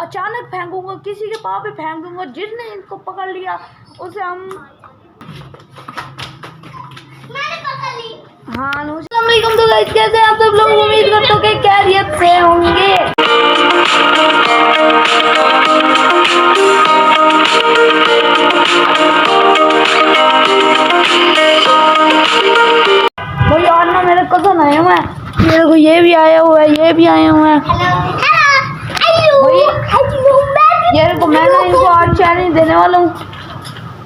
अचानक फेंकूंगा, किसी के पाँव पे फेंक दूंगा। जिसने इनको पकड़ लिया उसे हम हाँ अस्सलामुअलैकुम। तो गाइस कैसे आप सब लोग, उम्मीद करते हो कि खैरियत से होंगे। भाई यार ना मेरे कज़न आए हुए हैं, मेरे को ये भी आया हुआ है, ये भी आए हुए हैं भाई। यार को मैं ना इनको आज चैलेंज देने वाला हूँ।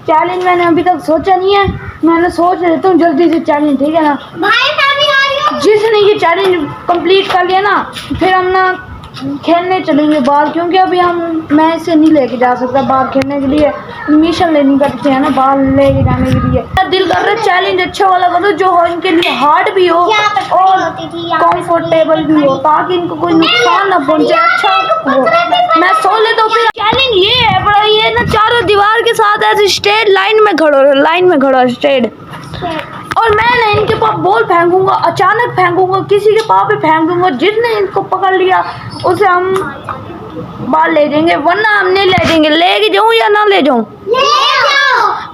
चैलेंज मैंने अभी तक सोचा नहीं है, मैंने सोच लेता हूँ जल्दी से चैलेंज, ठीक है ना भाई। जिसने ये चैलेंज कंप्लीट कर लिया ना, फिर हम ना खेलने चलेंगे बाहर, क्योंकि अभी मैं इसे नहीं लेके जा सकता बाहर खेलने के लिए। मिशन लेनी पड़ती है ना बाहर लेके जाने के लिए। दिल कर रहा है चैलेंज अच्छा वाला करो जो हो इनके लिए हार्ड भी हो और कंफर्टेबल भी हो, ताकि इनको कोई नुकसान ना पहुंचे, अच्छा हो। मैं सोच लेता हूँ फिर चैलेंज ये है बड़ा, ये ना चारों दीवार के साथ ऐसे स्ट्रेट लाइन में खड़ो स्ट्रेट, और मैं ना इनके पास बॉल फेंकूंगा, अचानक फेंकूंगा, किसी के पाँव पे फेंक दूंगा। जिसने इनको पकड़ लिया उसे हम बाहर ले जाएंगे, वरना हम नहीं ले जाएंगे। लेके जाऊँ या ना ले जाऊँ?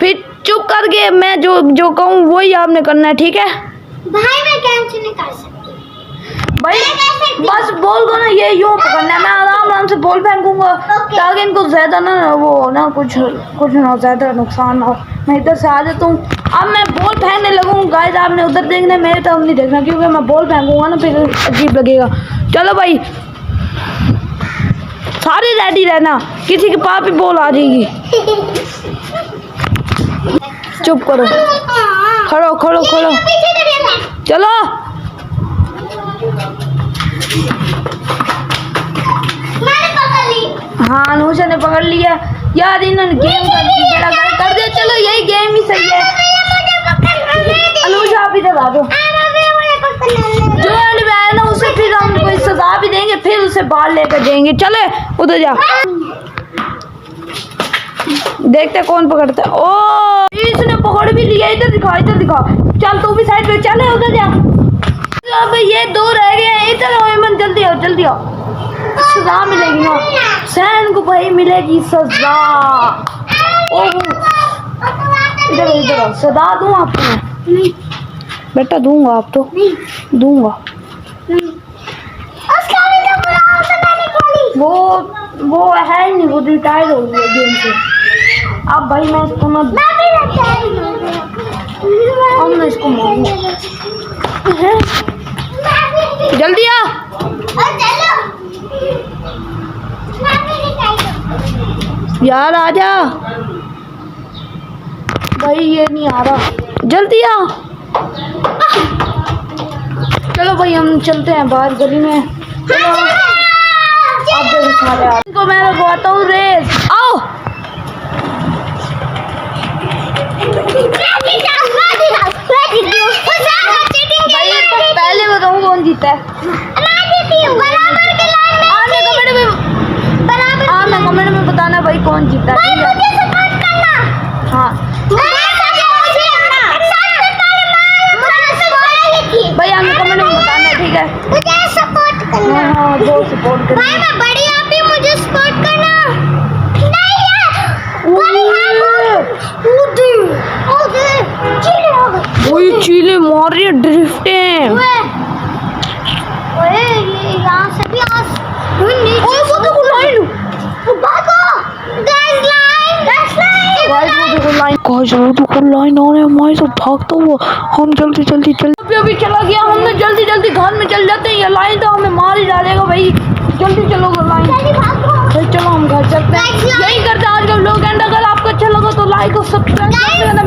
फिर चुप करके मैं जो कहूँ वही आपने करना है, ठीक है भाई? मैं कैंसिल नहीं कर सकती भाई, बस बॉल को ना ये यूँ पकड़ना है, मैं आराम से बॉल फेंकूंगा ताकि इनको ज्यादा ना वो ना कुछ ना ज्यादा नुकसान ना हो। मैं इधर से आ जाता हूँ, अब मैं बॉल फेंकने लगूंगा। गाइस आपने उधर देखना है, मेरे तरफ नहीं देखना, क्योंकि मैं बॉल फेंकूंगा ना फिर अजीब लगेगा। चलो भाई सारे रेडी रहना, किसी के पास भी बॉल आ जाएगी। चुप करो, खड़ो चलो। हाँ अनुषा ने पकड़ लिया यार, इन्होंने गेम कर दिया। चलो यही गेम ही सही है। अनुषा आप इधर आ जाओ, जो एंड में आया ना उसे फिर हम कोई सजा भी देंगे, फिर उसे बाहर लेकर जाएंगे। चले उधर जा, देखते कौन पकड़ता है। ओ इसने पकड़ भी लिया, इधर दिखा चल तू भी साइड पे चले, उधर जा। अब ये दो रह गए हैं, इधर आओ इमन, जल्दी आओ। सजा मिलेगी ना सैन को भाई, मिलेगी सजा। ओ इधर आओ, सजा दूं आपको? नहीं बेटा दूंगा, आप तो दूंगा। वो है नहीं, वो रिटायर हो गया गेम से। अब भाई मैं इसको इसको मारूंगा। जल्दी आ यार, आजा भाई, ये नहीं आ रहा, जल्दी आ। चलो भाई हम चलते हैं बाहर गली में। चलो आप जल्दी सारे आ, इनको मैं लगवाता हूँ रेस, आओ। भाई पहले बताऊँ कौन जीता है? कमेंट में बताना भाई कौन जीता है, ठीक है? हाँ भाई हमें कमेंट में बताना, ठीक है? मुझे सपोर्ट करना। हाँ दो सपोर्ट करना। भाई मैं बड़ी, आप भी मुझे सपोर्ट करना। नहीं वही चीले मार रही है, ड्रिफ्टिंग। ओए यहाँ से भी ओए वो देखो लाइन, लाइन आ रहे हैं हमारे साथ भागता हुआ। हम जल्दी अभी चला गया, हमने जल्दी घर में चल जाते हैं। ये लाइन तो हमें मार ही डालेगा भाई, जल्दी चलो लाइन भाई, चलो हम घर चलते हैं। यही करते हैं आज का व्लॉग एंड। अगर आपको अच्छा लगा तो लाइक और सब्सक्राइब करना।